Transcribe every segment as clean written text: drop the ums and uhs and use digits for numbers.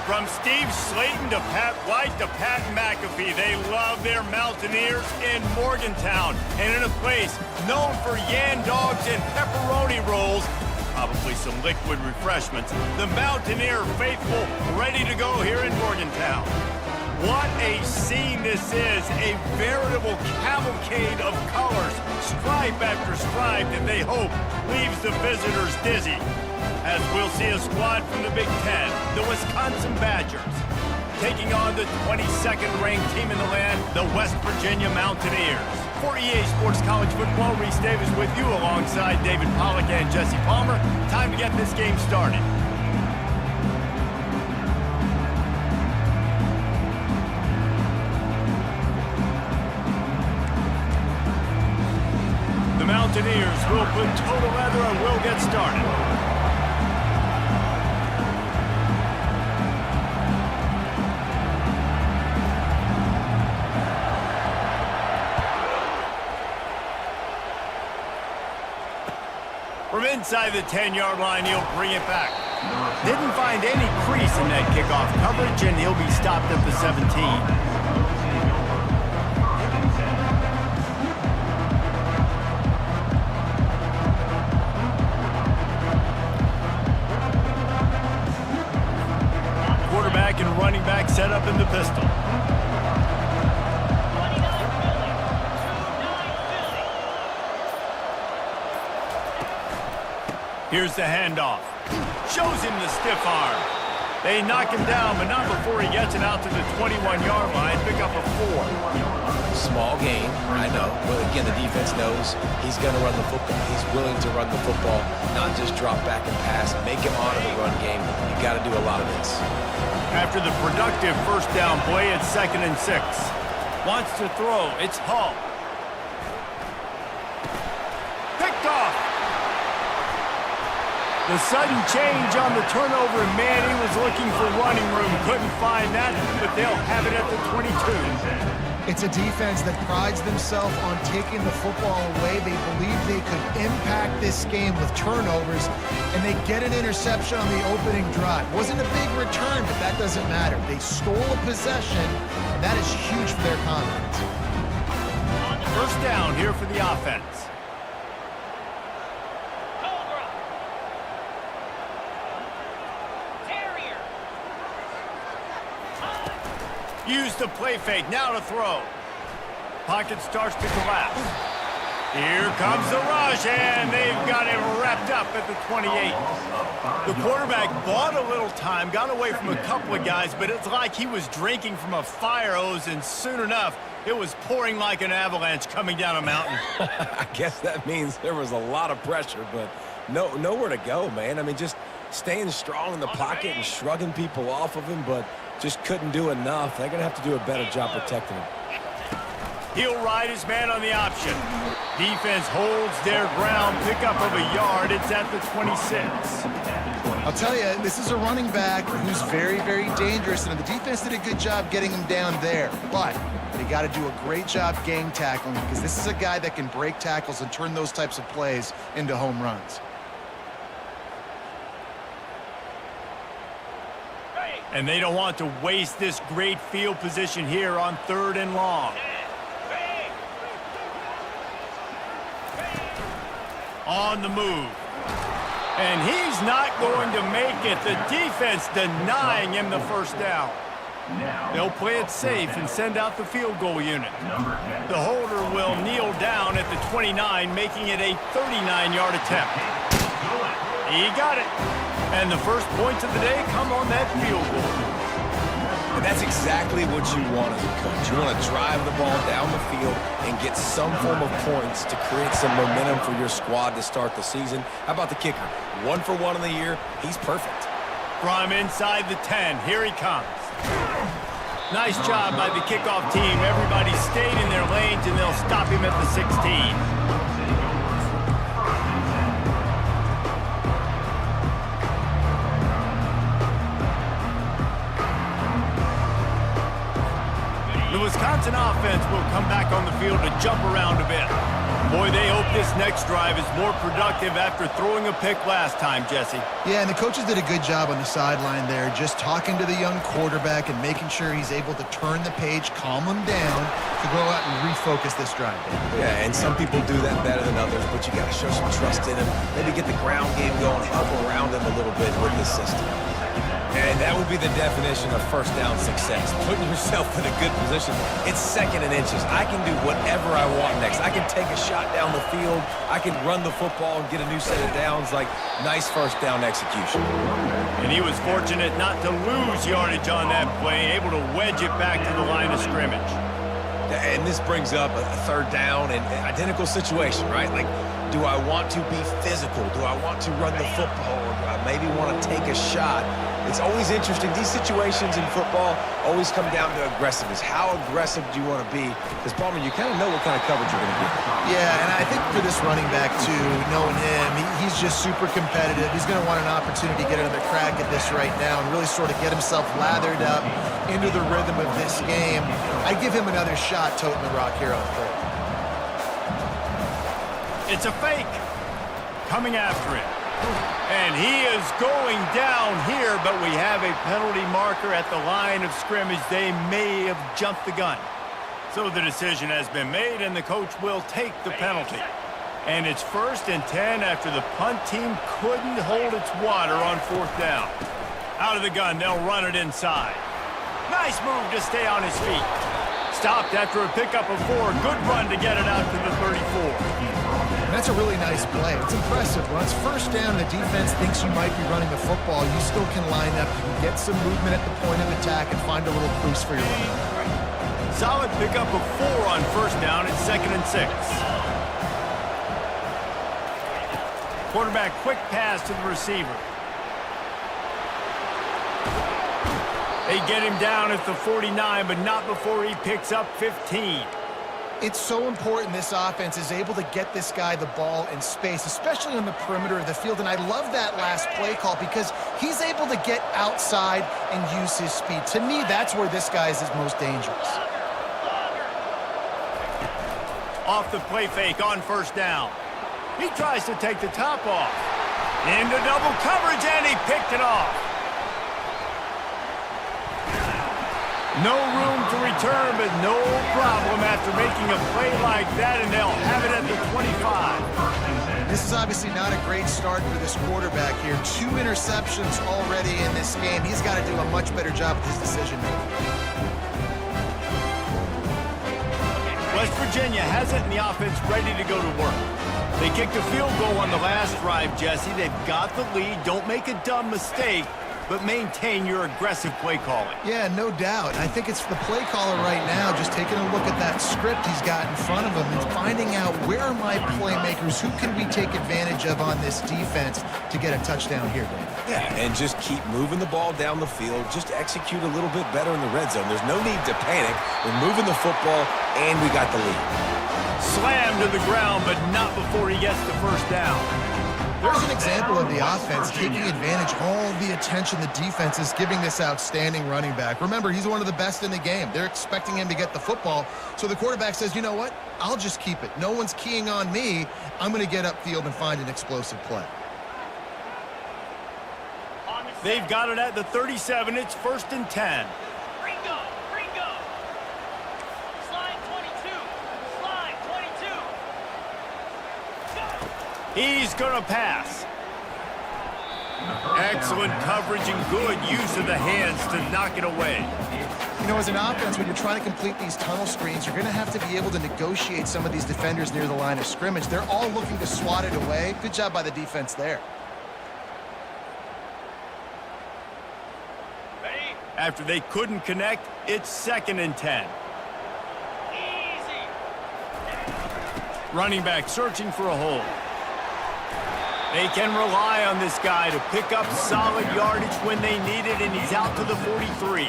From Steve Slayton to Pat White to Pat McAfee, they love their Mountaineers in Morgantown. And in a place known for Yan Dogs and pepperoni rolls, probably some liquid refreshments, the Mountaineer faithful ready to go here in Morgantown. What a scene this is, a veritable cavalcade of colors, stripe after stripe that they hope leaves the visitors dizzy. As we'll see a squad from the Big Ten, the Wisconsin Badgers, taking on the 22nd-ranked team in the land, the West Virginia Mountaineers. For EA Sports College Football, Reese Davis with you alongside David Pollack and Jesse Palmer. Time to get this game started. The Mountaineers will put total leather and will get started. From inside the 10-yard line, he'll bring it back. Didn't find any crease in that kickoff coverage, and he'll be stopped at the 17. Quarterback and running back set up in the pistol. Here's the handoff. Shows him the stiff arm. They knock him down, but not before he gets it out to the 21-yard line. Pick up a 4. Small gain, I know. But again, the defense knows he's going to run the football. He's willing to run the football, not just drop back and pass. Make him honor the run game. You got to do a lot of this. After the productive first down play, it's 2nd and 6. Wants to throw. It's Hall. Picked off. The sudden change on the turnover, man, he was looking for running room. Couldn't find that, but they'll have it at the 22. It's a defense that prides themselves on taking the football away. They believe they could impact this game with turnovers, and they get an interception on the opening drive. Wasn't a big return, but that doesn't matter. They stole a possession, and that is huge for their confidence. First down here for the offense. Use the play fake, now to throw. Pocket starts to collapse. Here comes the rush, and they've got him wrapped up at the 28. The quarterback bought a little time, got away from a couple of guys, but it's like he was drinking from a fire hose, and soon enough, it was pouring like an avalanche coming down a mountain. I guess that means there was a lot of pressure, but nowhere to go, man. I mean, just staying strong in the pocket and shrugging people off of him, but just couldn't do enough. They're going to have to do a better job protecting him. He'll ride his man on the option. Defense holds their ground, pickup of a yard. It's at the 26. I'll tell you, this is a running back who's very, very dangerous, and the defense did a good job getting him down there. But they got to do a great job gang tackling because this is a guy that can break tackles and turn those types of plays into home runs. And they don't want to waste this great field position here on 3rd and long. On the move. And he's not going to make it. The defense denying him the first down. They'll play it safe and send out the field goal unit. The holder will kneel down at the 29, making it a 39-yard attempt. He got it. And the first points of the day come on that field goal. And that's exactly what you want as a coach. You want to drive the ball down the field and get some form of points to create some momentum for your squad to start the season. How about the kicker? 1 for 1 in the year. He's perfect. From inside the 10, here he comes. Nice job by the kickoff team. Everybody stayed in their lanes, and they'll stop him at the 16. The Wisconsin offense will come back on the field to jump around a bit. Boy, they hope this next drive is more productive after throwing a pick last time, Jesse. Yeah, and the coaches did a good job on the sideline there, just talking to the young quarterback and making sure he's able to turn the page, calm him down to go out and refocus this drive. Yeah, and some people do that better than others, but you got to show some trust in him. Maybe get the ground game going, help around him a little bit with this system. And that would be the definition of first down success. Putting yourself in a good position. It's 2nd and inches. I can do whatever I want next. I can take a shot down the field. I can run the football and get a new set of downs. Like, nice first down execution. And he was fortunate not to lose yardage on that play, able to wedge it back to the line of scrimmage. And this brings up a 3rd down and identical situation, right? Like, do I want to be physical? Do I want to run the football? Or do I maybe want to take a shot? It's always interesting. These situations in football always come down to aggressiveness. How aggressive do you want to be? Because, Palmer, you kind of know what kind of coverage you're going to get. Yeah, and I think for this running back, too, knowing him, he's just super competitive. He's going to want an opportunity to get another crack at this right now and really sort of get himself lathered up into the rhythm of this game. I'd give him another shot toting the rock here on 3rd. It's a fake. Coming after it. And he is going down here, but we have a penalty marker at the line of scrimmage. They may have jumped the gun. So the decision has been made, and the coach will take the penalty. And it's 1st and 10 after the punt team couldn't hold its water on 4th down. Out of the gun, they'll run it inside. Nice move to stay on his feet. Stopped after a pickup of 4. Good run to get it out to the 34. That's a really nice play. It's impressive. When it's 1st down, the defense thinks you might be running the football. You still can line up. You can get some movement at the point of attack and find a little crease for your running. Solid pickup of 4 on 1st down. It's 2nd and 6. Quarterback quick pass to the receiver. They get him down at the 49, but not before he picks up 15. It's so important this offense is able to get this guy the ball in space, especially on the perimeter of the field. And I love that last play call because he's able to get outside and use his speed. To me, that's where this guy is his most dangerous. Off the play fake on 1st down. He tries to take the top off. Into double coverage, and he picked it off. No room to return, but no problem after making a play like that, and they'll have it at the 25. This is obviously not a great start for this quarterback here. 2 interceptions already in this game. He's got to do a much better job with his decision making. West Virginia has it in the offense ready to go to work. They kicked a field goal on the last drive, Jesse. They've got the lead. Don't make a dumb mistake, but maintain your aggressive play calling. Yeah, no doubt. I think it's the play caller right now just taking a look at that script he's got in front of him and finding out where are my playmakers, who can we take advantage of on this defense to get a touchdown here, Dave? Yeah, and just keep moving the ball down the field. Just execute a little bit better in the red zone. There's no need to panic. We're moving the football, and we got the lead. Slammed to the ground, but not before he gets the 1st down. There's an example of the offense taking advantage of all the attention the defense is giving this outstanding running back. Remember, he's one of the best in the game. They're expecting him to get the football. So the quarterback says, you know what? I'll just keep it. No one's keying on me. I'm going to get upfield and find an explosive play. They've got it at the 37. It's 1st and 10. He's going to pass. Excellent coverage and good use of the hands to knock it away. You know, as an offense, when you're trying to complete these tunnel screens, you're going to have to be able to negotiate some of these defenders near the line of scrimmage. They're all looking to swat it away. Good job by the defense there. After they couldn't connect, it's 2nd and 10. Easy. Running back searching for a hole. They can rely on this guy to pick up solid yardage when they need it, and he's out to the 43.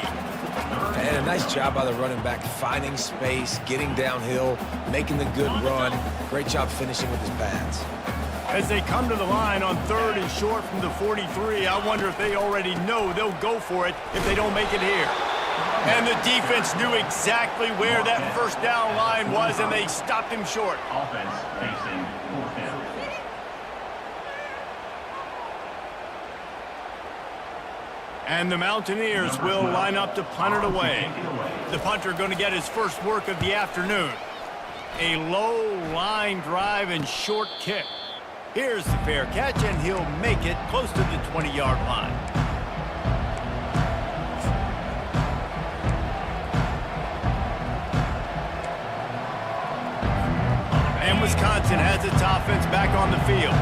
And a nice job by the running back, finding space, getting downhill, making the good run. Great job finishing with his pads. As they come to the line on 3rd and short from the 43, I wonder if they already know they'll go for it if they don't make it here. And the defense knew exactly where that first down line was, and they stopped him short. Offense facing fourth down. And the Mountaineers will line up to punt it away. The punter going to get his first work of the afternoon. A low line drive and short kick. Here's the fair catch, and he'll make it close to the 20-yard line. And Wisconsin has its offense back on the field.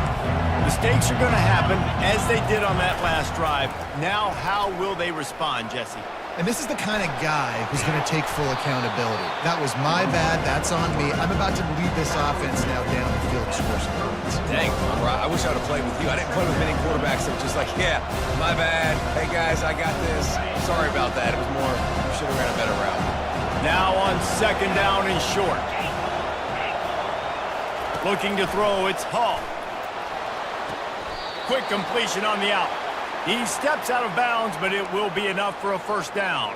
Mistakes are going to happen, as they did on that last drive. Now, how will they respond, Jesse? And this is the kind of guy who's going to take full accountability. That was my bad. That's on me. I'm about to lead this offense now down the field and score some points. Dang, I wish I would have played with you. I didn't play with many quarterbacks that were just like, yeah, my bad. Hey, guys, I got this. Sorry about that. It was more, should have ran a better route. Now on second down and short. Looking to throw, it's Hall. Quick completion on the out. He steps out of bounds, but it will be enough for a first down.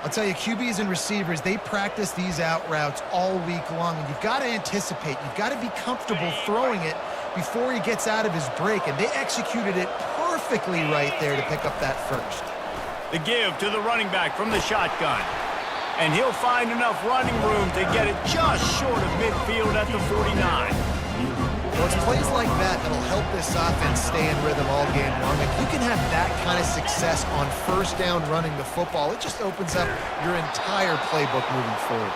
I'll tell you, QBs and receivers, they practice these out routes all week long, and you've got to anticipate. You've got to be comfortable throwing it before he gets out of his break, and they executed it perfectly right there to pick up that first. The give to the running back from the shotgun. And he'll find enough running room to get it just short of midfield at the 49. Well, it's plays like that that'll help this offense stay in rhythm all game long. If you can have that kind of success on first down running the football, it just opens up your entire playbook moving forward.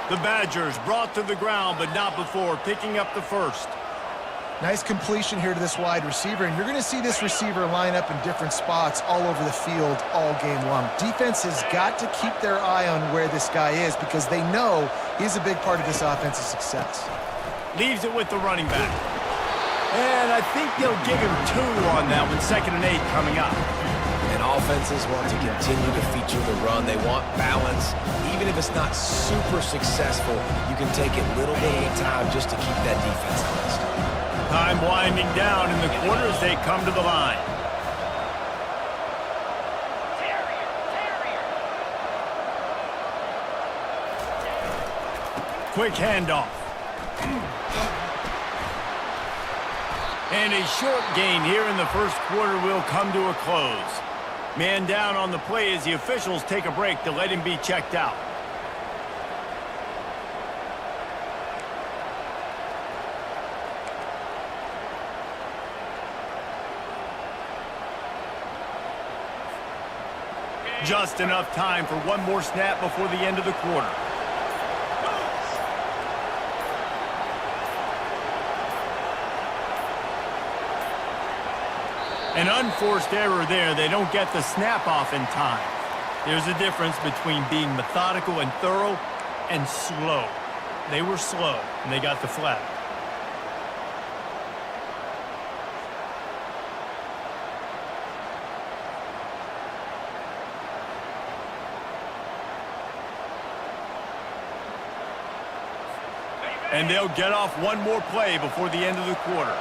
The Badgers brought to the ground, but not before picking up the first. Nice completion here to this wide receiver, and you're going to see this receiver line up in different spots all over the field all game long. Defense has got to keep their eye on where this guy is because they know he's a big part of this offense's success. Leaves it with the running back. And I think they'll give him 2 on that one, 2nd and 8 coming up. And offenses want to continue to feature the run. They want balance. Even if it's not super successful, you can take it little bit at a time just to keep that defense honest. Time winding down in the quarter as they come to the line. Quick handoff. And a short gain here in the first quarter will come to a close. Man down on the play as the officials take a break to let him be checked out. Just enough time for one more snap before the end of the quarter. An unforced error there. They don't get the snap off in time. There's a difference between being methodical and thorough and slow. They were slow, and they got the flag. And they'll get off one more play before the end of the quarter.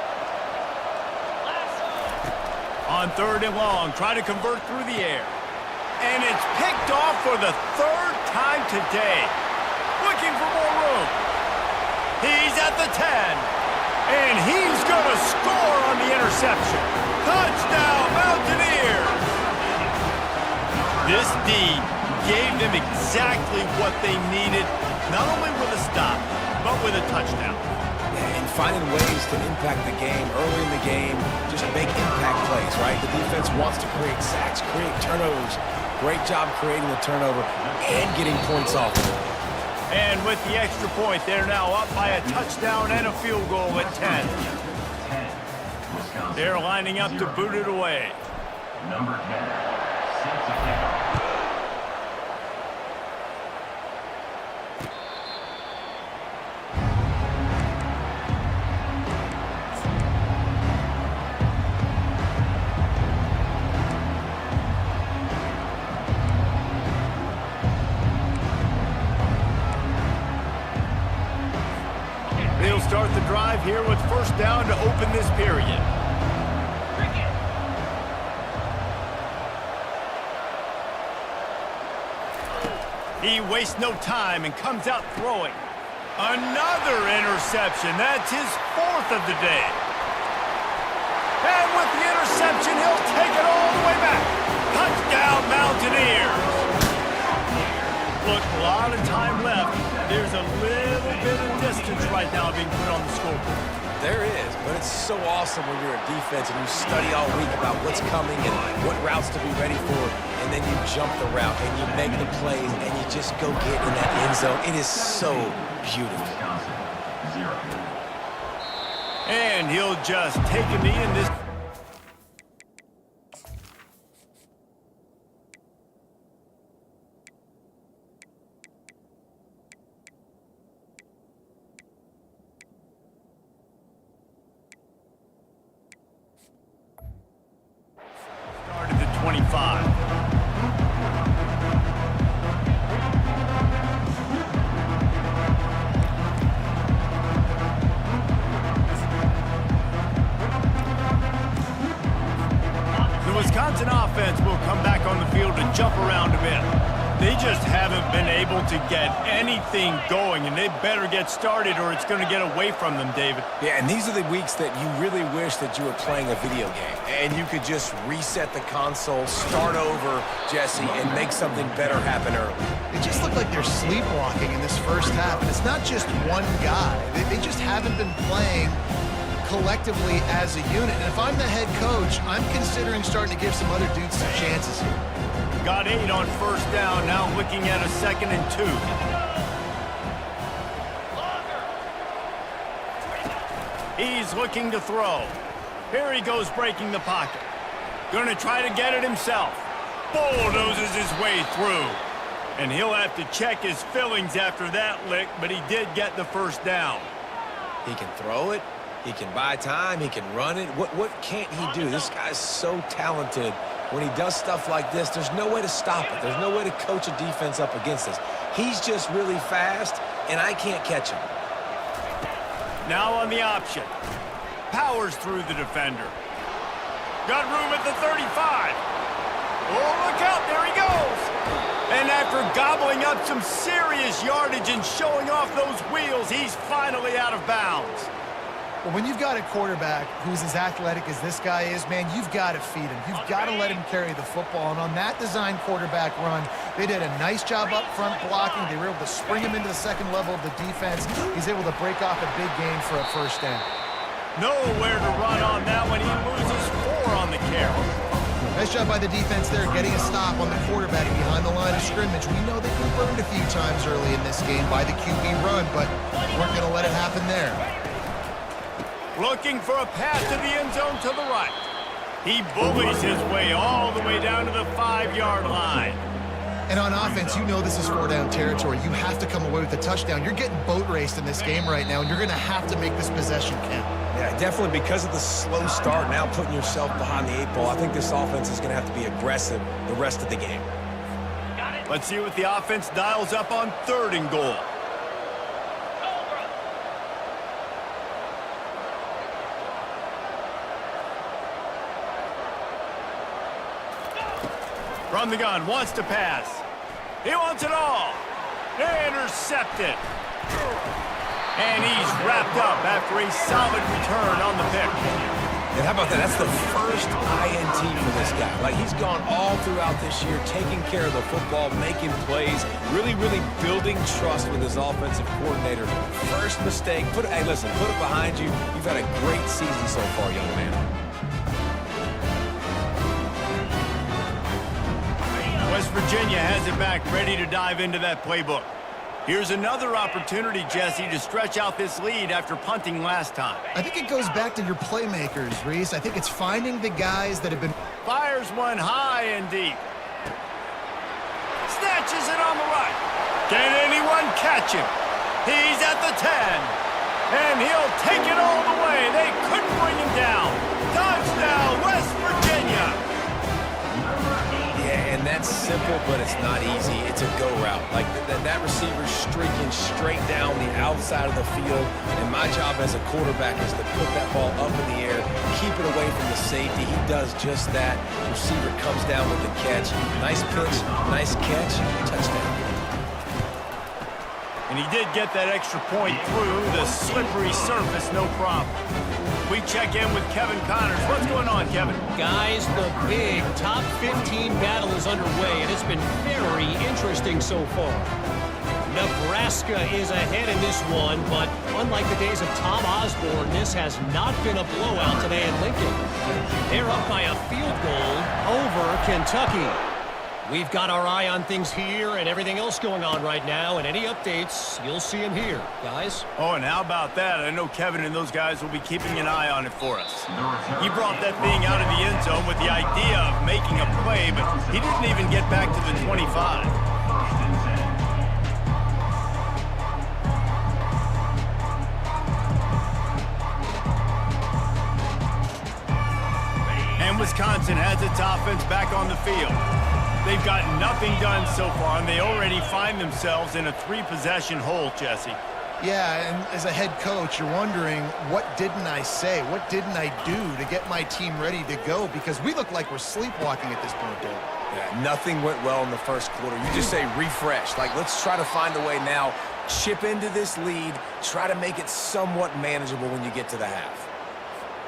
On 3rd and long, try to convert through the air. And it's picked off for the 3rd time today. Looking for more room. He's at the 10. And he's going to score on the interception. Touchdown, Mountaineers! This D gave them exactly what they needed, not only with a stop, but with a touchdown. And finding ways to impact the game early in the game, just make impact plays, right? The defense wants to create sacks, create turnovers. Great job creating the turnover and getting points off. And with the extra point, they're now up by a touchdown and a field goal at 10. They're lining up to boot it away. Number 10, sets a kickoff. They'll start the drive here with first down to open this period. He wastes no time and comes out throwing. Another interception. That's his 4th of the day. And with the interception, he'll take it all the way back. Touchdown, Mountaineers. Look, a lot of time left. There's a little bit of distance right now being put on the scoreboard. There is, but it's so awesome when you're a defense and you study all week about what's coming and what routes to be ready for, and then you jump the route and you make the plays and you just go get in that end zone. It is so beautiful. Wisconsin, 0. And he'll just take a knee in this. Started at 25. The Wisconsin offense will come back on the field and jump around a bit. They just haven't been able to get anything going, and they better get started or it's going to get away from them, David. Yeah, and these are the weeks that you really wish that you were playing a video game and you could just reset the console, start over, Jesse, and make something better happen early. They just look like they're sleepwalking in this first half, and it's not just one guy. They just haven't been playing collectively as a unit. And if I'm the head coach, I'm considering starting to give some other dudes some chances here. Got 8 on first down, now looking at a 2nd and 2. He's looking to throw. Here he goes breaking the pocket. Gonna try to get it himself. Bulldozes his way through. And he'll have to check his fillings after that lick, but he did get the first down. He can throw it. He can buy time. He can run it. What can't he do? This guy's so talented. When he does stuff like this, there's no way to stop it. There's no way to coach a defense up against this. He's just really fast, and I can't catch him. Now on the option. Powers through the defender. Got room at the 35. Oh, look out. There he goes. And after gobbling up some serious yardage and showing off those wheels, he's finally out of bounds. Well, when you've got a quarterback who's as athletic as this guy is, man, you've got to feed him. You've got to let him carry the football. And on that design quarterback run, they did a nice job up front blocking. They were able to spring him into the second level of the defense. He's able to break off a big gain for a first down. Nowhere to run on that one. He loses 4 on the carry. Nice job by the defense there, getting a stop on the quarterback behind the line of scrimmage. We know they were burned a few times early in this game by the QB run, but weren't going to let it happen there. Looking for a pass to the end zone to the right. He bullies his way all the way down to the 5-yard line. And on offense, you know this is 4-down territory. You have to come away with a touchdown. You're getting boat raced in this game right now, and you're going to have to make this possession count. Yeah, definitely because of the slow start, now putting yourself behind the 8 ball, I think this offense is going to have to be aggressive the rest of the game. Let's see what the offense dials up on 3rd and goal. From the gun, wants to pass. He wants it all. Intercepted. And he's wrapped up after a solid return on the pick. And how about that? That's the first INT for this guy. Like, he's gone all throughout this year, taking care of the football, making plays, really building trust with his offensive coordinator. First mistake, hey, listen, put it behind you. You've had a great season so far, young man. West Virginia has it back, ready to dive into that playbook. Here's another opportunity, Jesse, to stretch out this lead after punting last time. I think it goes back to your playmakers, Reese. I think it's finding the guys that have been... Fires one high and deep. Snatches it on the right. Can anyone catch him? He's at the 10. And he'll take it all the way. They couldn't bring him down. Touchdown, West Virginia. Yeah, and that's simple, but it's not easy. It's a go route. Like, that receiver's streaking straight down the outside of the field, and my job as a quarterback is to put that ball up in the air, keep it away from the safety. He does just that. The receiver comes down with the catch. Nice pitch, nice catch, touchdown. And he did get that extra point through the slippery surface, no problem. We check in with Kevin Connors. What's going on, Kevin? Guys, the big top 15 battle is underway, and it's been very interesting so far. Nebraska is ahead in this one, but unlike the days of Tom Osborne, this has not been a blowout today in Lincoln. They're up by a field goal over Kentucky. We've got our eye on things here and everything else going on right now, and any updates, you'll see them here, guys. Oh, and how about that? I know Kevin and those guys will be keeping an eye on it for us. He brought that thing out of the end zone with the idea of making a play, but he didn't even get back to the 25. And Wisconsin has its offense back on the field. They've got nothing done so far, and they already find themselves in a 3-possession hole, Jesse. Yeah, and as a head coach, you're wondering, what didn't I say? What didn't I do to get my team ready to go? Because we look like we're sleepwalking at this point, Dave. Yeah, nothing went well in the first quarter. You just say refresh. Like, let's try to find a way now, chip into this lead, try to make it somewhat manageable when you get to the half.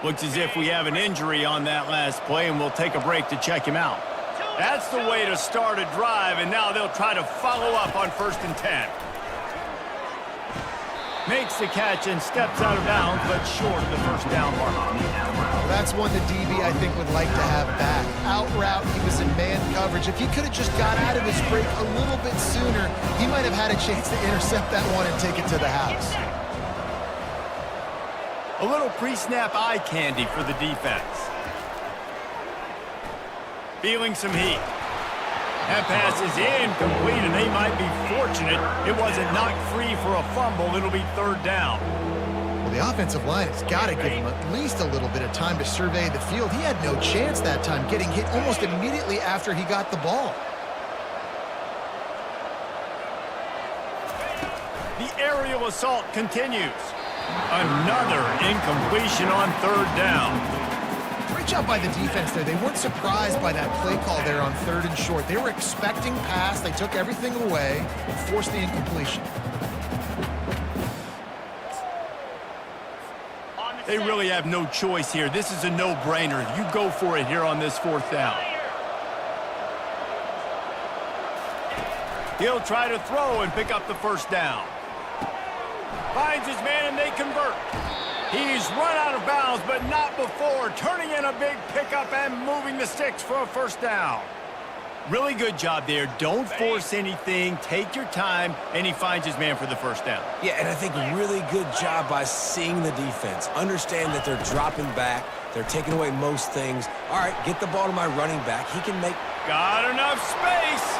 Looks as if we have an injury on that last play, and we'll take a break to check him out. That's the way to start a drive, and now they'll try to follow up on 1st and 10. Makes the catch and steps out of bounds, but short of the first down mark. That's one the DB, I think, would like to have back. Out route, he was in man coverage. If he could have just got out of his break a little bit sooner, he might have had a chance to intercept that one and take it to the house. A little pre-snap eye candy for the defense. Feeling some heat. That pass is incomplete, and they might be fortunate it wasn't knocked free for a fumble. It'll be 3rd down. Well, the offensive line has got to give him at least a little bit of time to survey the field. He had no chance that time, getting hit almost immediately after he got the ball. The aerial assault continues. Another incompletion on 3rd down. Great job by the defense there. They weren't surprised by that play call there on 3rd and short. They were expecting pass. They took everything away and forced the incompletion. They really have no choice here. This is a no-brainer. You go for it here on this 4th down. He'll try to throw and pick up the 1st down. Finds his man, and they convert. He's run out of bounds, but not before, turning in a big pickup and moving the sticks for a 1st down. Really good job there. Don't force anything. Take your time, and he finds his man for the 1st down. Yeah, and I think really good job by seeing the defense. Understand that they're dropping back. They're taking away most things. All right, get the ball to my running back. He can make... Got enough space.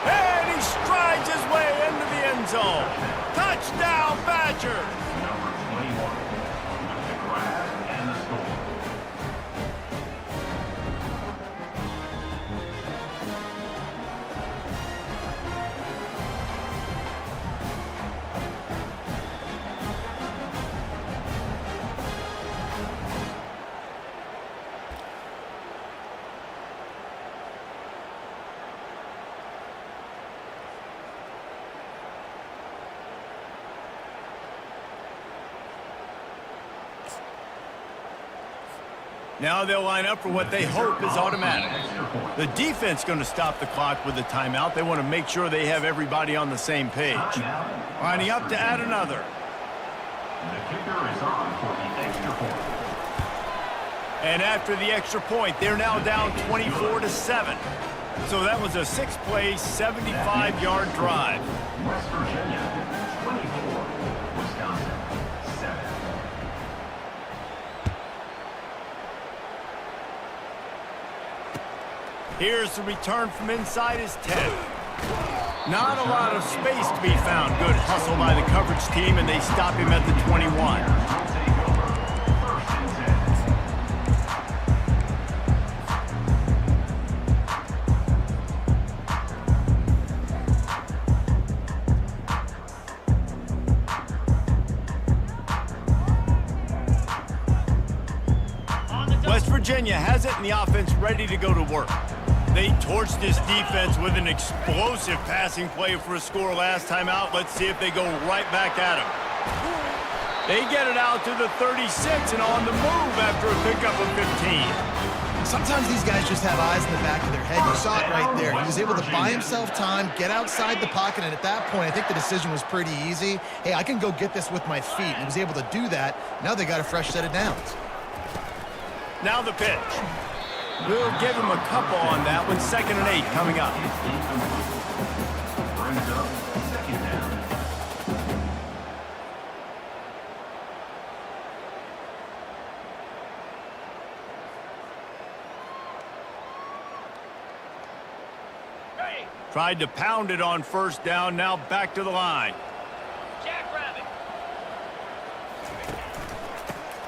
And he strides his way into the end zone. Touchdown, Badgers. Number 21 with the grab and the score. Now they'll line up for what they hope is automatic. The defense going to stop the clock with a timeout. They want to make sure they have everybody on the same page. Lining up to add another. The kicker is on for the extra point. And after the extra point, they're now down 24-7. So that was a 6-play, 75-yard drive. West Virginia, 24. Wisconsin, 7. Here's the return from inside his 10. Not a lot of space to be found. Good hustle by the coverage team, and they stop him at the 21. West Virginia has it, and the offense ready to go to work. They torched this defense with an explosive passing play for a score last time out. Let's see if they go right back at him. They get it out to the 36 and on the move after a pickup of 15. Sometimes these guys just have eyes in the back of their head. You saw it right there. He was able to buy himself time, get outside the pocket, and at that point, I think the decision was pretty easy. Hey, I can go get this with my feet. He was able to do that. Now they got a fresh set of downs. Now the pitch. We'll give him a couple on that one. 2nd and 8 coming up. Brings up 2nd down. Tried to pound it on 1st down. Now back to the line. Jackrabbit.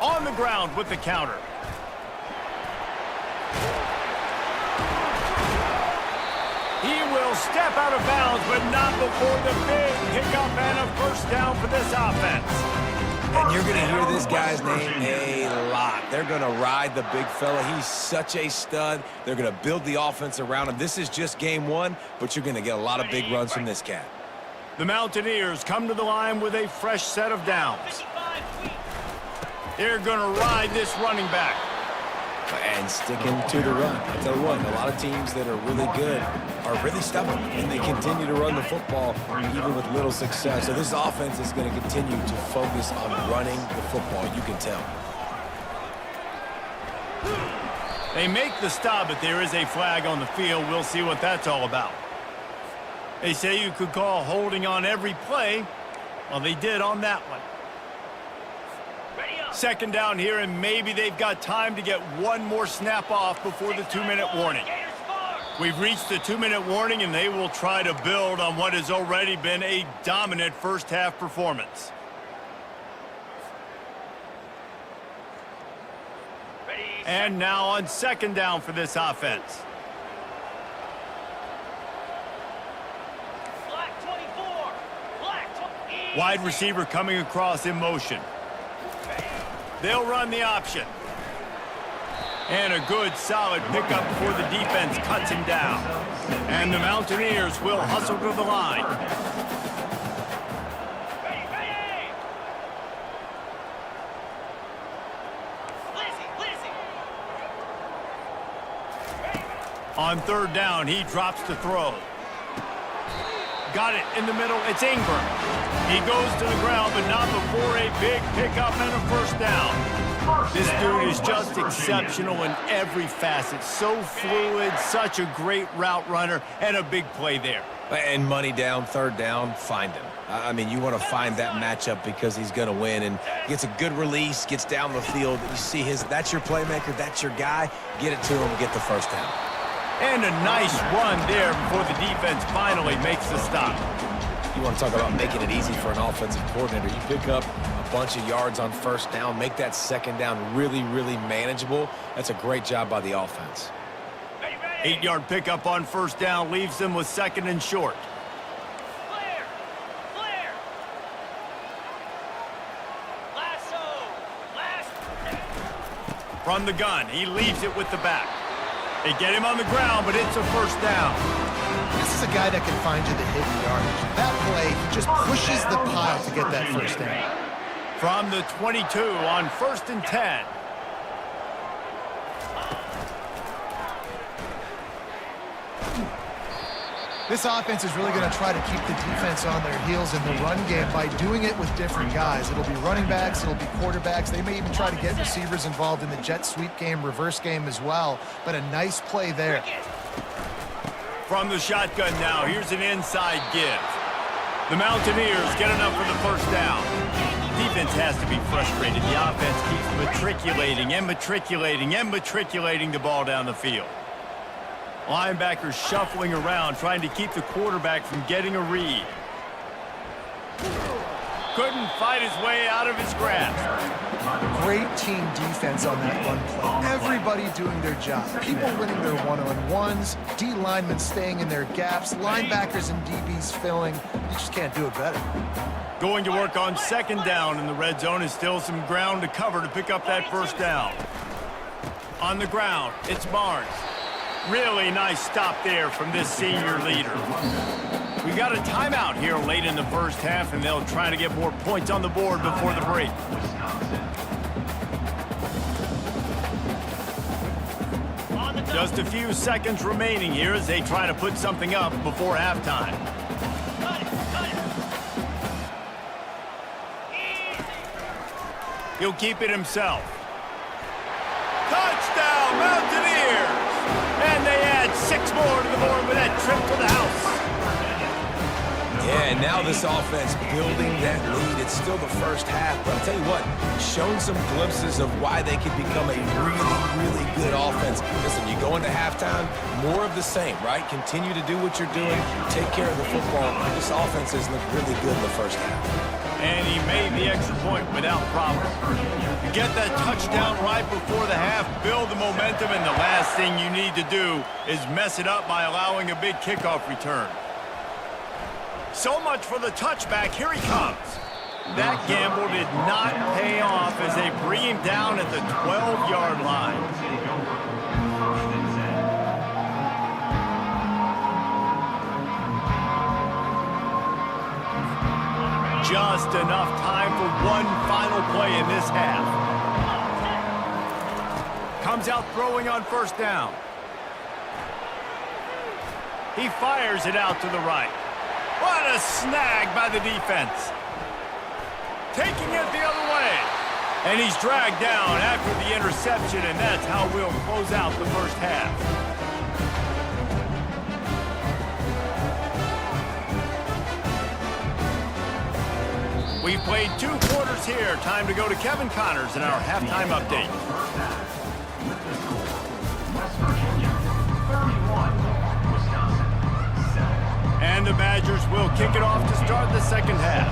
On the ground with the counter. He will step out of bounds, but not before the big pickup and a 1st down for this offense. And you're going to hear this guy's name a lot. They're going to ride the big fella. He's such a stud. They're going to build the offense around him. This is just game 1, but you're going to get a lot of big runs from this cat. The Mountaineers come to the line with a fresh set of downs. They're going to ride this running back. And sticking to the run. I tell you what, a lot of teams that are really good are really stubborn, and they continue to run the football even with little success. So this offense is going to continue to focus on running the football. You can tell. They make the stop, but there is a flag on the field. We'll see what that's all about. They say you could call holding on every play. Well, they did on that one. 2nd down here, and maybe they've got time to get one more snap off before the 2-minute warning. We've reached the 2-minute warning, and they will try to build on what has already been a dominant 1st half performance. And now on 2nd down for this offense. Wide receiver coming across in motion. They'll run the option. And a good, solid pickup before the defense cuts him down. And the Mountaineers will hustle to the line. On 3rd down, he drops to throw. Got it in the middle. It's Ingram. He goes to the ground, but not before a big pickup and a 1st down. This dude is just exceptional in every facet. So fluid, such a great route runner, and a big play there. And money down, 3rd down, find him. I mean, you want to find that matchup because he's going to win, and gets a good release, gets down the field. You see that's your playmaker, that's your guy. Get it to him, get the 1st down. And a nice run there before the defense finally makes the stop. You want to talk about making it easy for an offensive coordinator. You pick up a bunch of yards on 1st down, make that 2nd down really, really manageable. That's a great job by the offense. 8-yard pickup on 1st down leaves them with 2nd and short. From the gun, he leaves it with the back. They get him on the ground, but it's a 1st down. This is a guy that can find you the hidden yardage. That play, he just pushes the pile to get that 1st down. From the 22 on 1st and 10. This offense is really going to try to keep the defense on their heels in the run game by doing it with different guys. It'll be running backs, it'll be quarterbacks. They may even try to get receivers involved in the jet sweep game, reverse game as well. But a nice play there. From the shotgun now, here's an inside give. The Mountaineers get enough for the 1st down. Defense has to be frustrated. The offense keeps matriculating and matriculating and matriculating the ball down the field. Linebackers shuffling around, trying to keep the quarterback from getting a read. Couldn't fight his way out of his grasp. Great team defense on that run play. Everybody doing their job. People winning their one-on-ones, D linemen staying in their gaps, linebackers and DBs filling. You just can't do it better. Going to work on 2nd down in the red zone is still some ground to cover to pick up that 1st down. On the ground, it's Barnes. Really nice stop there from this senior leader. We got a timeout here late in the first half, and they'll try to get more points on the board before the break. Just a few seconds remaining here as they try to put something up before halftime. He'll keep it himself. Touchdown, Mountaineers! And they add 6 more to the board with that trip to the house. Yeah, and now this offense building that lead. It's still the first half, but I'll tell you what, shown some glimpses of why they could become a really, really good offense. Listen, you go into halftime, more of the same, right? Continue to do what you're doing, take care of the football. This offense has looked really good in the first half. And he made the extra point without problem. You get that touchdown right before the half, build the momentum, and the last thing you need to do is mess it up by allowing a big kickoff return. So much for the touchback. Here he comes. That gamble did not pay off as they bring him down at the 12-yard line. Just enough time for one final play in this half. Comes out throwing on first down. He fires it out to the right. What a snag by the defense. Taking it the other way. And he's dragged down after the interception, and that's how we'll close out the first half. We've played 2 quarters here. Time to go to Kevin Connors in our halftime update. And the Badgers will kick it off to start the second half.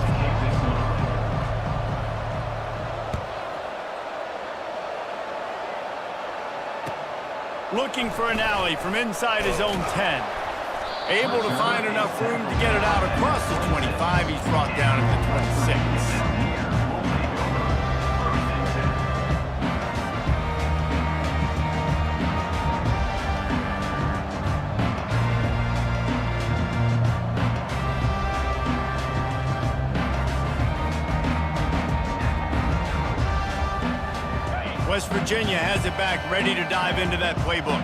Looking for an alley from inside his own 10. Able to find enough room to get it out across the 25. He's brought down at the 26. West Virginia has it back, ready to dive into that playbook.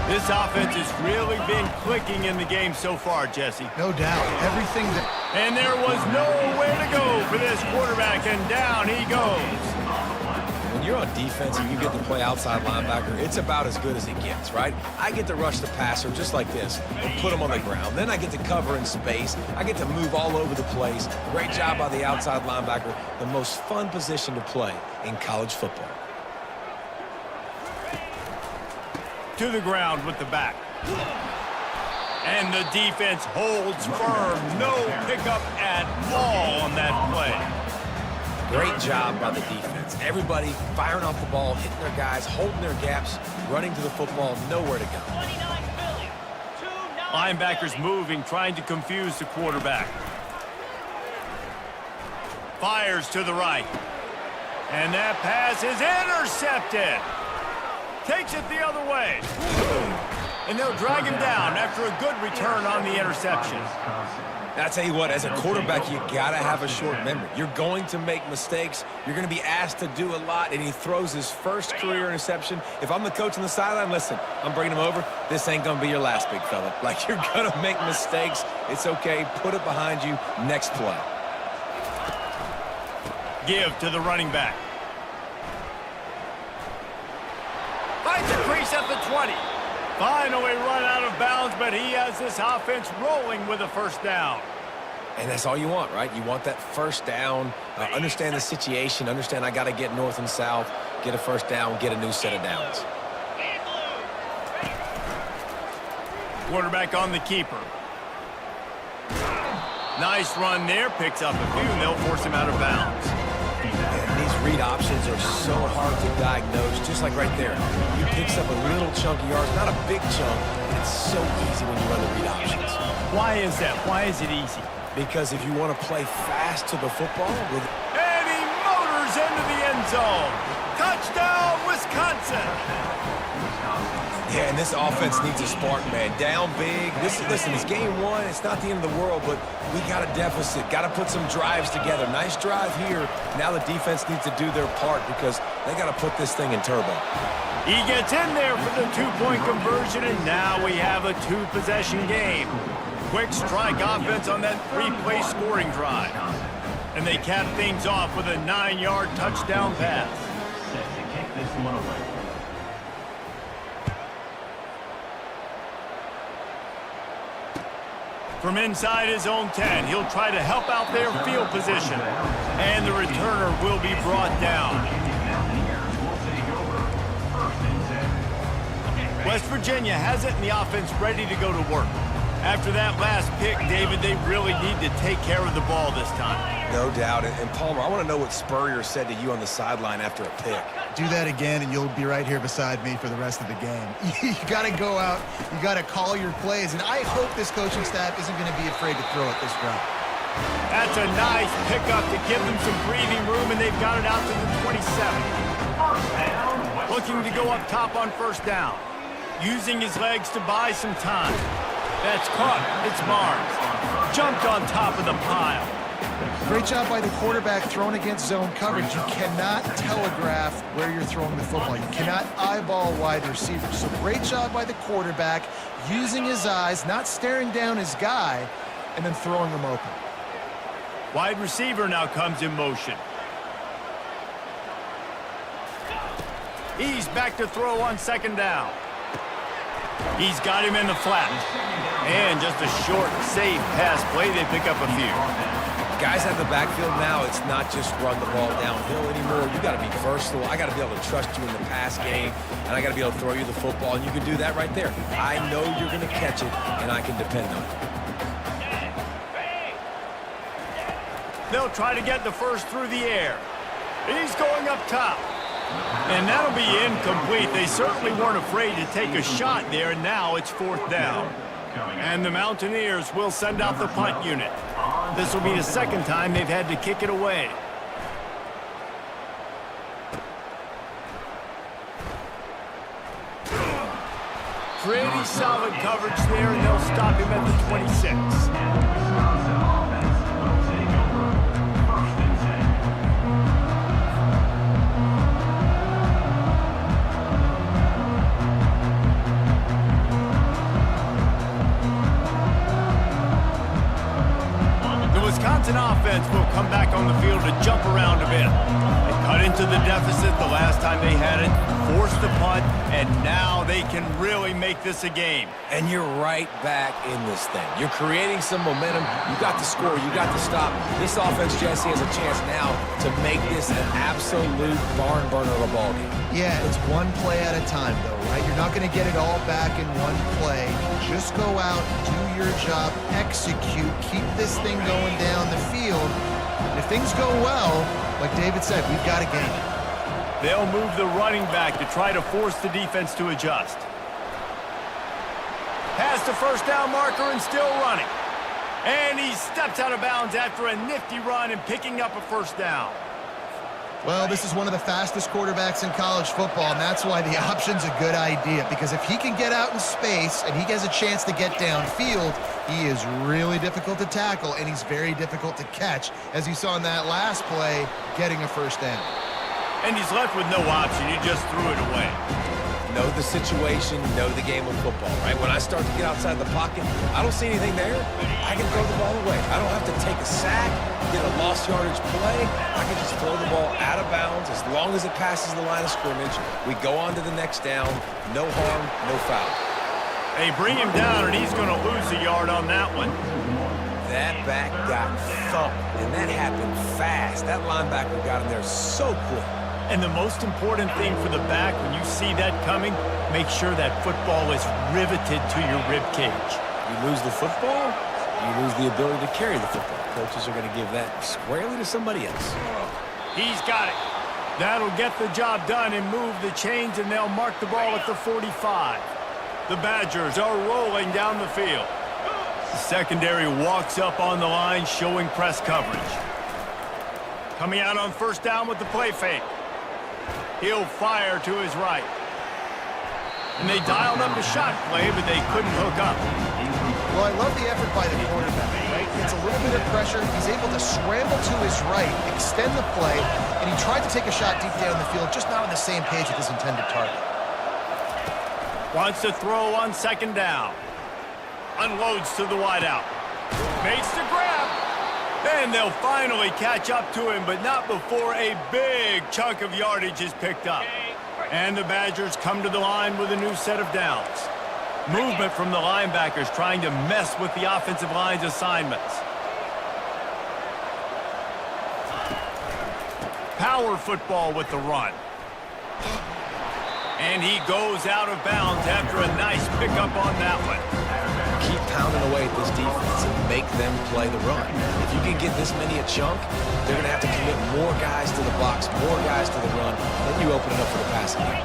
This offense has really been clicking in the game so far, Jesse. No doubt. Everything that... And there was nowhere to go for this quarterback, and down he goes. When you're on defense and you get to play outside linebacker, it's about as good as it gets, right? I get to rush the passer just like this and put him on the ground. Then I get to cover in space. I get to move all over the place. Great job by the outside linebacker. The most fun position to play in college football. To the ground with the back. And the defense holds firm. No pickup at all on that play. Great job by the defense. Everybody firing off the ball, hitting their guys, holding their gaps, running to the football, nowhere to go. Linebackers moving, trying to confuse the quarterback. Fires to the right. And that pass is intercepted. Takes it the other way. And they'll drag him down after a good return on the interception. I tell you what, as a quarterback, you got to have a short memory. You're going to make mistakes. You're going to be asked to do a lot, and he throws his first career interception. If I'm the coach on the sideline, listen, I'm bringing him over. This ain't going to be your last, big fella. Like, you're going to make mistakes. It's okay. Put it behind you. Next play. Give to the running back. Finds a crease at the 20. Finally run out of bounds, but he has this offense rolling with a first down. And that's all you want, right? You want that first down, understand the situation, understand I got to get north and south, get a first down, get a new set of downs. Quarterback on the keeper. Nice run there, picks up a few, and they'll force him out of bounds. And these read options are so hard to diagnose, just like right there. He picks up a little chunk of yards, not a big chunk, but it's so easy when you run the read options. Why is that? Why is it easy? Because if you want to play fast to the football, and he motors into the end zone. Touchdown, Wisconsin. Yeah, and this offense needs a spark, man. Down big. Listen, it's game one. It's not the end of the world, but we got a deficit. Got to put some drives together. Nice drive here. Now the defense needs to do their part because they got to put this thing in turbo. He gets in there for the two-point conversion, and now we have a two-possession game. Quick strike offense on that three-play scoring drive. And they cap things off with a 9-yard touchdown pass. Set to kick this one away. From inside his own 10, he'll try to help out their field position. And the returner will be brought down. West Virginia has it and the offense ready to go to work. After that last pick, David, they really need to take care of the ball this time. No doubt. And Palmer, I want to know what Spurrier said to you on the sideline after a pick. Do that again, and you'll be right here beside me for the rest of the game. You got to go out. You got to call your plays, and I hope this coaching staff isn't going to be afraid to throw it this route. That's a nice pickup to give them some breathing room, and they've got it out to the 27. Looking to go up top on first down. Using his legs to buy some time. That's caught. It's Barnes. Jumped on top of the pile. Great job by the quarterback throwing against zone coverage. You cannot telegraph where you're throwing the football. You cannot eyeball wide receivers. So great job by the quarterback using his eyes, not staring down his guy, and then throwing him open. Wide receiver now comes in motion. He's back to throw on second down. He's got him in the flat. And just a short, safe pass play. They pick up a few. Guys have the backfield now. It's not just run the ball downhill anymore. You got to be versatile. I got to be able to trust you in the pass game, and I got to be able to throw you the football, and you can do that right there. I know you're going to catch it, and I can depend on it. They'll try to get the first through the air. He's going up top. And that'll be incomplete. They certainly weren't afraid to take a shot there, and now it's fourth down. And the Mountaineers will send out the punt unit. This will be the second time they've had to kick it away. Pretty solid coverage there, and they'll stop him at the 26. Wisconsin offense will come back on the field to jump around a bit. They cut into the deficit the last time they had it, forced the punt, and now they can really make this a game. And you're right back in this thing. You're creating some momentum. You got to score. You got to stop. This offense, Jesse, has a chance now to make this an absolute barn burner of a ball game. Yeah, it's one play at a time, though, right? You're not going to get it all back in one play. Just go out, do your job, execute, keep this thing going down the field. And if things go well, like David said, we've got a game. They'll move the running back to try to force the defense to adjust. Past the first down marker and still running. And he steps out of bounds after a nifty run and picking up a first down. Well, this is one of the fastest quarterbacks in college football, and that's why the option's a good idea. Because if he can get out in space and he has a chance to get downfield, he is really difficult to tackle, and he's very difficult to catch, as you saw in that last play, getting a first down. And he's left with no option. He just threw it away. Know the situation, know the game of football, right? When I start to get outside the pocket, I don't see anything there. I can throw the ball away. I don't have to take a sack, get a lost yardage play. I can just throw the ball out of bounds as long as it passes the line of scrimmage. We go on to the next down. No harm, no foul. They bring him down, and he's going to lose a yard on that one. That back got thumped, and that happened fast. That linebacker got in there so quick. And the most important thing for the back, when you see that coming, make sure that football is riveted to your rib cage. You lose the football, you lose the ability to carry the football. Coaches are going to give that squarely to somebody else. He's got it. That'll get the job done and move the chains, and they'll mark the ball at the 45. The Badgers are rolling down the field. The secondary walks up on the line, showing press coverage. Coming out on first down with the play fake. He'll fire to his right. And they dialed up a shot play, but they couldn't hook up. Well, I love the effort by the quarterback, right? It's a little bit of pressure. He's able to scramble to his right, extend the play, and he tried to take a shot deep down the field, just not on the same page with his intended target. Wants to throw on second down. Unloads to the wideout. Makes the grab. Then they'll finally catch up to him, but not before a big chunk of yardage is picked up. And the Badgers come to the line with a new set of downs. Movement from the linebackers trying to mess with the offensive line's assignments. Power football with the run. And he goes out of bounds after a nice pickup on that one. Keep pounding away at this defense and make them play the run. If you can get this many a chunk, they're going to have to commit more guys to the box, more guys to the run, then you open it up for the passing game.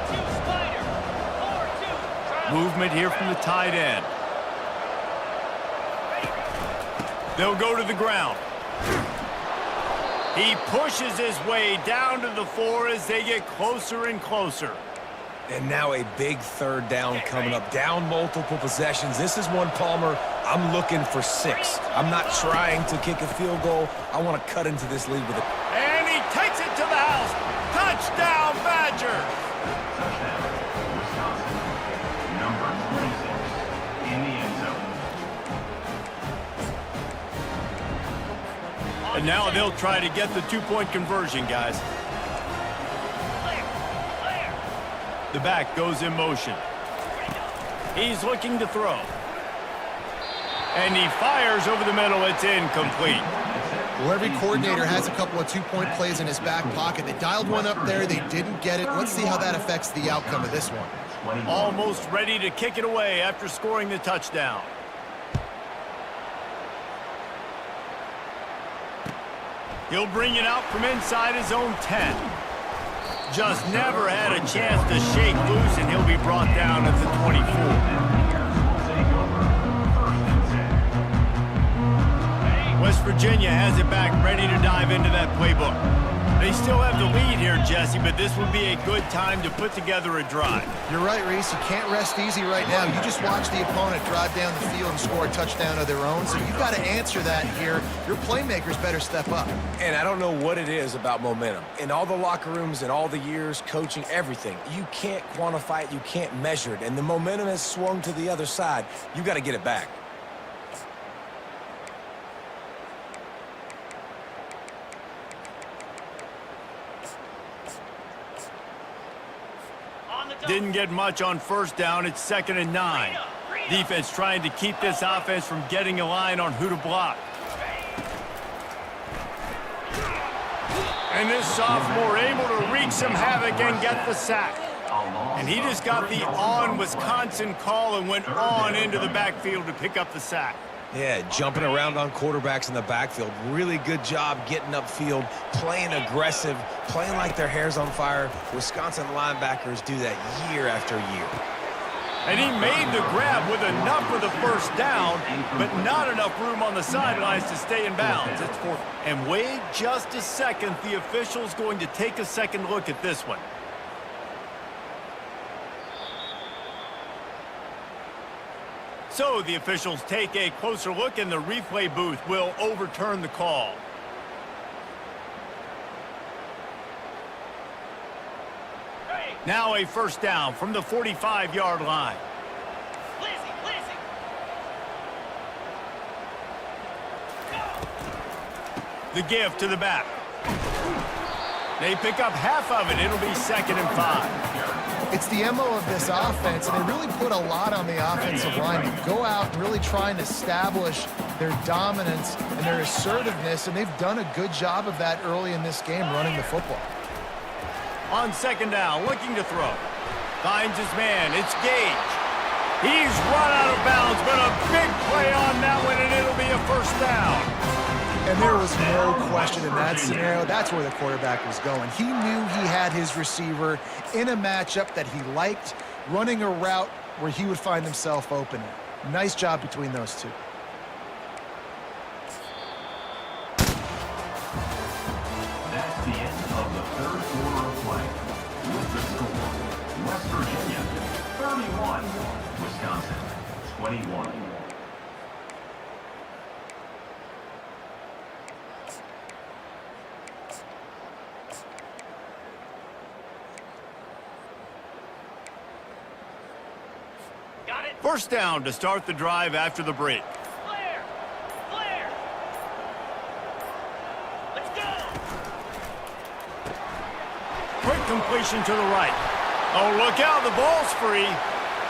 Movement here from the tight end. They'll go to the ground. He pushes his way down to the floor as they get closer and closer. And now a big third down coming up. Down multiple possessions. This is one, Palmer, I'm looking for 6. I'm not trying to kick a field goal. I want to cut into this lead with it. And he takes it to the house. Touchdown, Badgers! Touchdown, Wisconsin. Number 26 in the end zone. And now they'll try to get the two-point conversion, guys. The back goes in motion. He's looking to throw. And he fires over the middle. It's incomplete. Well, every coordinator has a couple of two-point plays in his back pocket. They dialed one up there. They didn't get it. Let's see how that affects the outcome of this one. Almost ready to kick it away after scoring the touchdown. He'll bring it out from inside his own 10. Just never had a chance to shake loose, and he'll be brought down at the 24. West Virginia has it back, ready to dive into that playbook. They still have the lead here, Jesse, but this would be a good time to put together a drive. You're right, Reese. You can't rest easy right now. You just watch the opponent drive down the field and score a touchdown of their own, so you've got to answer that here. Your playmakers better step up. And I don't know what it is about momentum. In all the locker rooms and all the years, coaching, everything, you can't quantify it, you can't measure it. And the momentum has swung to the other side. You got to get it back. Didn't get much on first down. It's 2nd and 9. Defense trying to keep this offense from getting a line on who to block. And this sophomore able to wreak some havoc and get the sack. And he just got the on Wisconsin call and went on into the backfield to pick up the sack. Yeah, jumping around on quarterbacks in the backfield. Really good job getting upfield, playing aggressive, playing like their hair's on fire. Wisconsin linebackers do that year after year. And he made the grab with enough for the first down, but not enough room on the sidelines to stay in bounds. It's 4th. And wait just a second. The official's going to take a second look at this one. So the officials take a closer look, and the replay booth will overturn the call. Now a first down from the 45-yard line. The give to the back. They pick up half of it. It'll be 2nd and 5. It's the MO of this offense, and they really put a lot on the offensive line to go out and really try and establish their dominance and their assertiveness, and they've done a good job of that early in this game running the football. On 2nd down, looking to throw. Finds his man. It's Gage. He's run out of bounds, but a big play on that one, and it'll be a first down. And there was no question in that scenario. That's where the quarterback was going. He knew he had his receiver in a matchup that he liked, running a route where he would find himself open. Nice job between those two. That's the end of the third quarter of play. With the score, West Virginia 31. 21. Got it. First down to start the drive after the break. Flare. Flare. Let's go. Quick completion to the right. Oh, look out, the ball's free.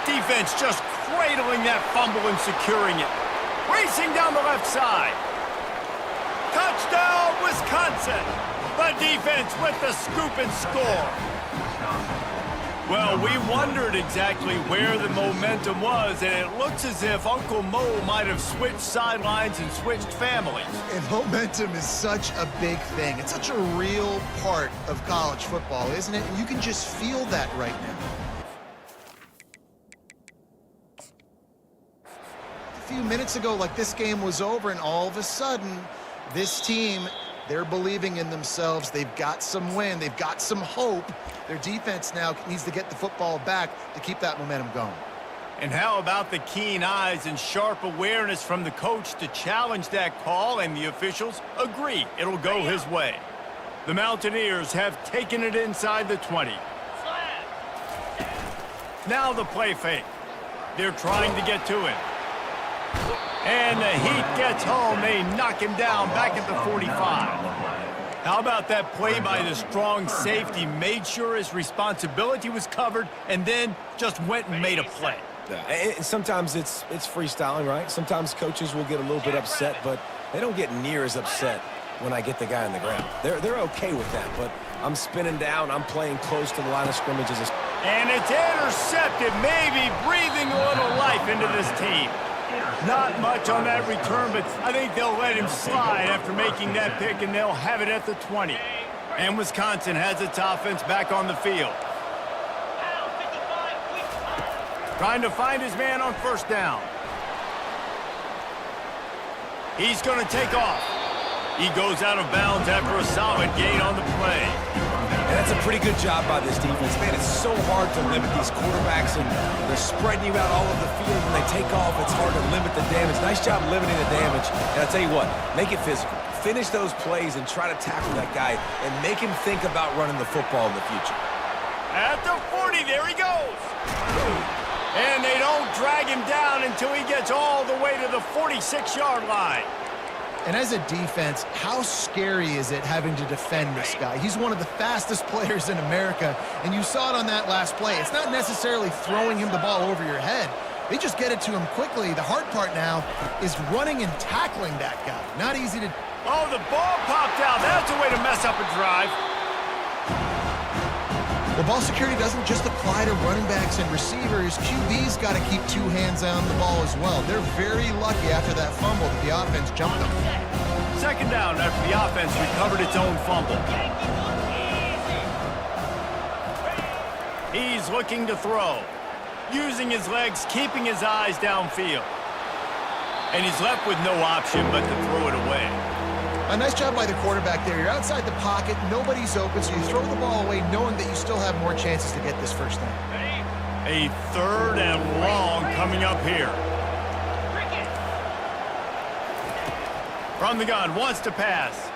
Defense just cradling that fumble and securing it. Racing down the left side. Touchdown, Wisconsin. The defense with the scoop and score. Well, we wondered exactly where the momentum was, and it looks as if Uncle Mo might have switched sidelines and switched families. And momentum is such a big thing. It's such a real part of college football, isn't it? And you can just feel that right now. A few minutes ago, like this game was over, and all of a sudden, this team, they're believing in themselves. They've got some wind. They've got some hope. Their defense now needs to get the football back to keep that momentum going. And how about the keen eyes and sharp awareness from the coach to challenge that call, and the officials agree it'll go his way. The Mountaineers have taken it inside the 20. Slap. Now the play fake. They're trying to get to him. And the heat gets home. They knock him down back at the 45. How about that play by the strong safety? Made sure his responsibility was covered and then just went and made a play. And sometimes it's freestyling, right? Sometimes coaches will get a little bit upset, but they don't get near as upset when I get the guy on the ground. They're okay with that, but I'm spinning down. I'm playing close to the line of scrimmage. And it's intercepted, maybe breathing a little life into this team. Not much on that return, but I think they'll let him slide after making that pick, and they'll have it at the 20. And Wisconsin has its offense back on the field. Trying to find his man on first down. He's going to take off. He goes out of bounds after a solid gain on the play. And that's a pretty good job by this defense. Man, it's so hard to limit these quarterbacks, and they're spreading you out all over the field. When they take off, it's hard to limit the damage. Nice job limiting the damage. And I'll tell you what, make it physical. Finish those plays and try to tackle that guy and make him think about running the football in the future. At the 40, there he goes. And they don't drag him down until he gets all the way to the 46-yard line. And as a defense, how scary is it having to defend this guy? He's one of the fastest players in America, and you saw it on that last play. It's not necessarily throwing him the ball over your head. They just get it to him quickly. The hard part now is running and tackling that guy. Not easy to... Oh, the ball popped out. That's a way to mess up a drive. Well, ball security doesn't just apply to running backs and receivers. QB's got to keep two hands on the ball as well. They're very lucky after that fumble that the offense jumped them. Second down after the offense recovered its own fumble. He's looking to throw. Using his legs, keeping his eyes downfield. And he's left with no option but to throw it away. A nice job by the quarterback there. You're outside the pocket, nobody's open, so you throw the ball away knowing that you still have more chances to get this first down. A third and long coming up here. From the gun, wants to pass.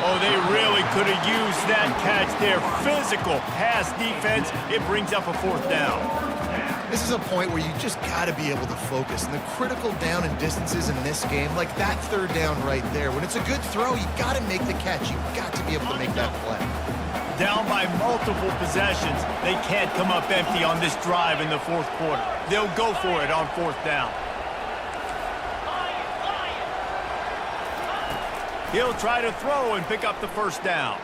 Oh, they really could have used that catch there. Physical pass defense. It brings up a fourth down. This is a point where you just got to be able to focus. And the critical down and distances in this game, like that third down right there, when it's a good throw, you got to make the catch. You've got to be able to make that play. Down by multiple possessions. They can't come up empty on this drive in the fourth quarter. They'll go for it on fourth down. He'll try to throw and pick up the first down.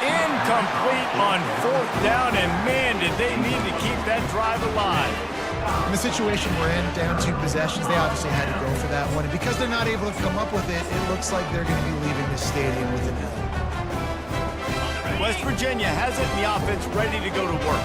Incomplete on fourth down, and man, did they need to keep that drive alive. In the situation we're in, down 2 possessions, they obviously had to go for that one. And because they're not able to come up with it, it looks like they're going to be leaving the stadium with an L. West Virginia has it, and the offense ready to go to work.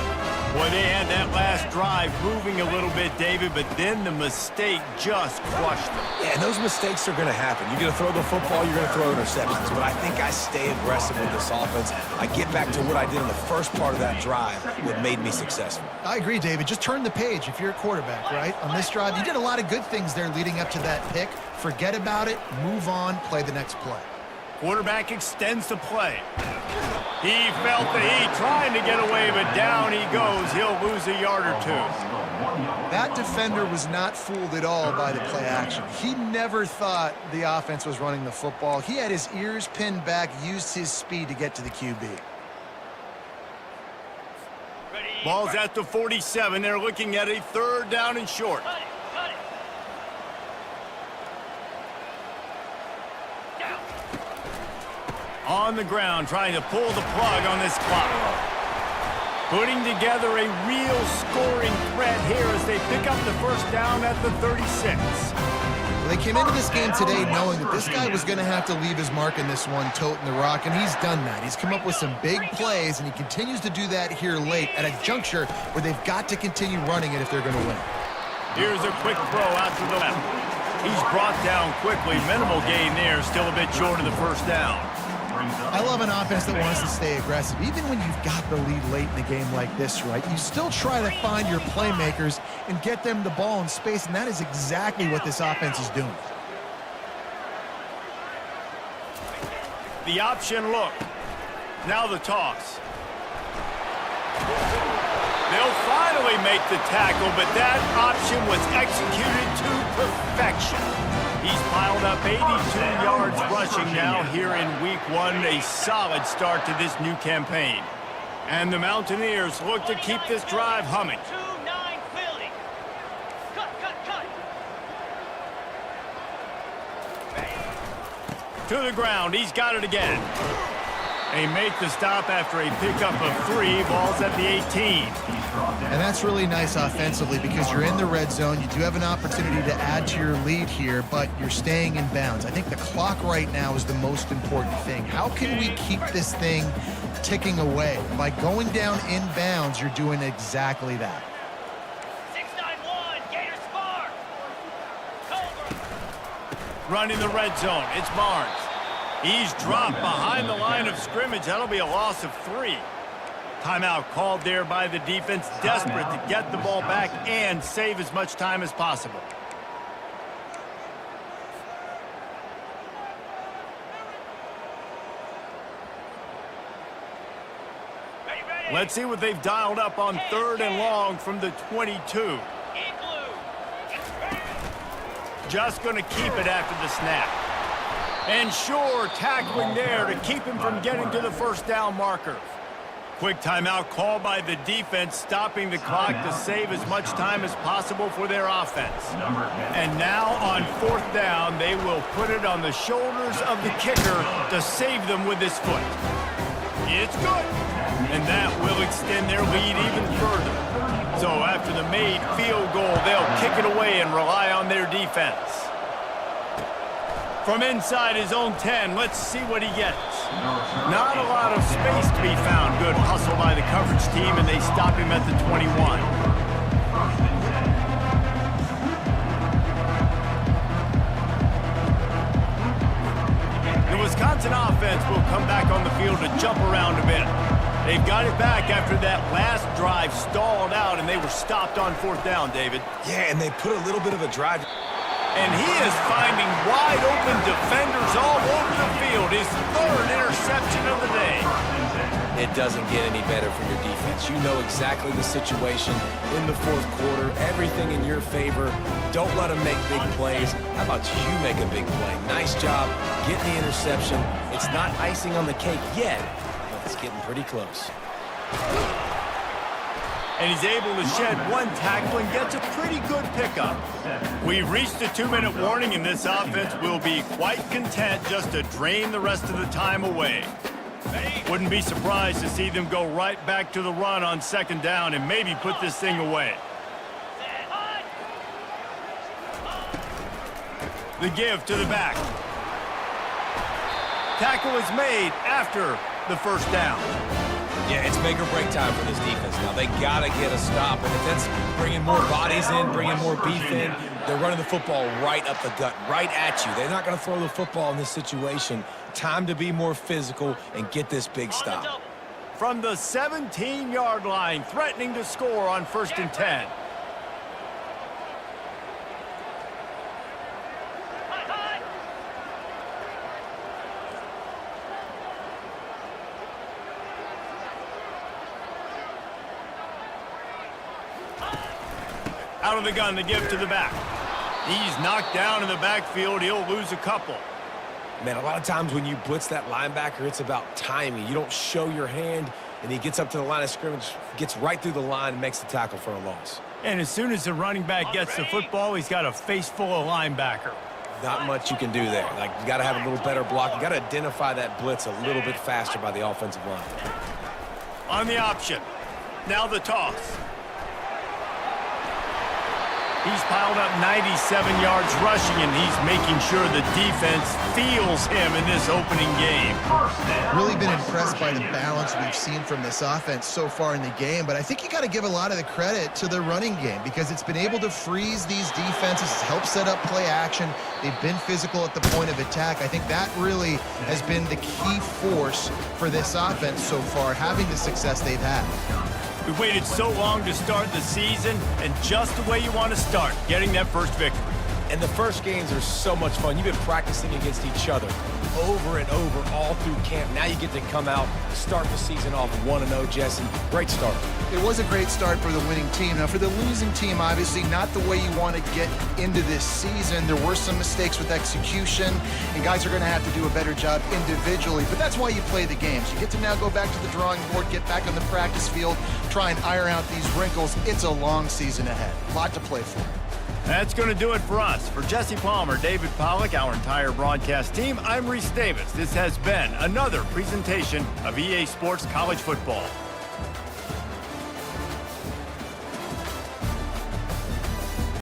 Boy, they had that last drive moving a little bit, David, but then the mistake just crushed them. Yeah, and those mistakes are going to happen. You're going to throw the football, you're going to throw interceptions. But I think I stay aggressive with this offense. I get back to what I did in the first part of that drive that made me successful. I agree, David. Just turn the page if you're a quarterback, right? On this drive, you did a lot of good things there leading up to that pick. Forget about it, move on, play the next play. Quarterback extends the play. He felt the heat trying to get away, but down he goes. He'll lose a yard or two. That defender was not fooled at all by the play action. He never thought the offense was running the football. He had his ears pinned back, used his speed to get to the QB. Ball's at the 47. They're looking at a 3rd down and short. Cut it. Down. On the ground, trying to pull the plug on this clock. Putting together a real scoring threat here as they pick up the 1st down at the 36. They came into this game today knowing that this guy was going to have to leave his mark in this one, toting the rock, and he's done that. He's come up with some big plays, and he continues to do that here late at a juncture where they've got to continue running it if they're going to win. Here's a quick throw out to the left. He's brought down quickly. Minimal gain there, still a bit short of the 1st down. I love an offense that wants to stay aggressive. Even when you've got the lead late in the game like this, right, you still try to find your playmakers and get them the ball in space, and that is exactly what this offense is doing. The option look. Now the toss. They'll finally make the tackle, but that option was executed to perfection. He's piled up 82 yards rushing now here in Week 1, a solid start to this new campaign. And the Mountaineers look to keep this drive humming. 2-9 Philly. Cut. To the ground, he's got it again. They make the stop after a pickup of 3, balls at the 18. And that's really nice offensively because you're in the red zone. You do have an opportunity to add to your lead here, but you're staying in bounds. I think the clock right now is the most important thing. How can we keep this thing ticking away? By going down in bounds, you're doing exactly that. 6-9-1, Gator Spark. Cobra. Running the red zone, it's Barnes. He's dropped behind the line of scrimmage. That'll be a loss of 3. Timeout called there by the defense, desperate to get the ball back and save as much time as possible. Ready. Let's see what they've dialed up on 3rd and long from the 22. In blue. Ready. Just going to keep it after the snap. And sure, tackling there to keep him from getting to the 1st down marker. Quick timeout called by the defense, stopping the clock to save as much time as possible for their offense. And now on 4th down, they will put it on the shoulders of the kicker to save them with his foot. It's good. And that will extend their lead even further. So after the made field goal, they'll kick it away and rely on their defense. From inside his own 10, let's see what he gets. Not a lot of space to be found. Good hustle by the coverage team, and they stop him at the 21. The Wisconsin offense will come back on the field to jump around a bit. They've got it back after that last drive stalled out, and they were stopped on 4th down, David. Yeah, and they put a little bit of a drive. And he is finding wide-open defenders all over the field. His 3rd interception of the day. It doesn't get any better for your defense. You know exactly the situation in the 4th quarter. Everything in your favor. Don't let them make big plays. How about you make a big play? Nice job getting the interception. It's not icing on the cake yet, but it's getting pretty close. And he's able to shed 1 tackle and gets a pretty good pickup. We've reached the 2-minute warning, and this offense will be quite content just to drain the rest of the time away. Wouldn't be surprised to see them go right back to the run on 2nd down and maybe put this thing away. The give to the back. Tackle is made after the 1st down. Yeah, it's make or break time for this defense now. They got to get a stop. And if that's bringing more bodies in, bringing more beef in, they're running the football right up the gut, right at you. They're not going to throw the football in this situation. Time to be more physical and get this big stop. From the 17-yard line, threatening to score on 1st and 10. Out of the gun to give to the back. He's knocked down in the backfield. He'll lose a couple. Man, a lot of times when you blitz that linebacker, it's about timing. You don't show your hand, and he gets up to the line of scrimmage, gets right through the line, and makes the tackle for a loss. And as soon as the running back gets the football, he's got a face full of linebacker. Not much you can do there. Like, you got to have a little better block. You got to identify that blitz a little bit faster by the offensive line. On the option. Now the toss. He's piled up 97 yards rushing, and he's making sure the defense feels him in this opening game. Really been impressed by the balance we've seen from this offense so far in the game, but I think you got to give a lot of the credit to the running game because it's been able to freeze these defenses, help set up play action. They've been physical at the point of attack. I think that really has been the key force for this offense so far, having the success they've had. We waited so long to start the season, and just the way you want to start, getting that first victory. And the first games are so much fun. You've been practicing against each other over and over all through camp. Now you get to come out, start the season off 1-0, Jesse. Great start. It was a great start for the winning team. Now, for the losing team, obviously not the way you want to get into this season. There were some mistakes with execution, and guys are going to have to do a better job individually. But that's why you play the games. You get to now go back to the drawing board, get back on the practice field, try and iron out these wrinkles. It's a long season ahead. A lot to play for. That's going to do it for us. For Jesse Palmer, David Pollack, our entire broadcast team, I'm Reese Davis. This has been another presentation of EA Sports College Football.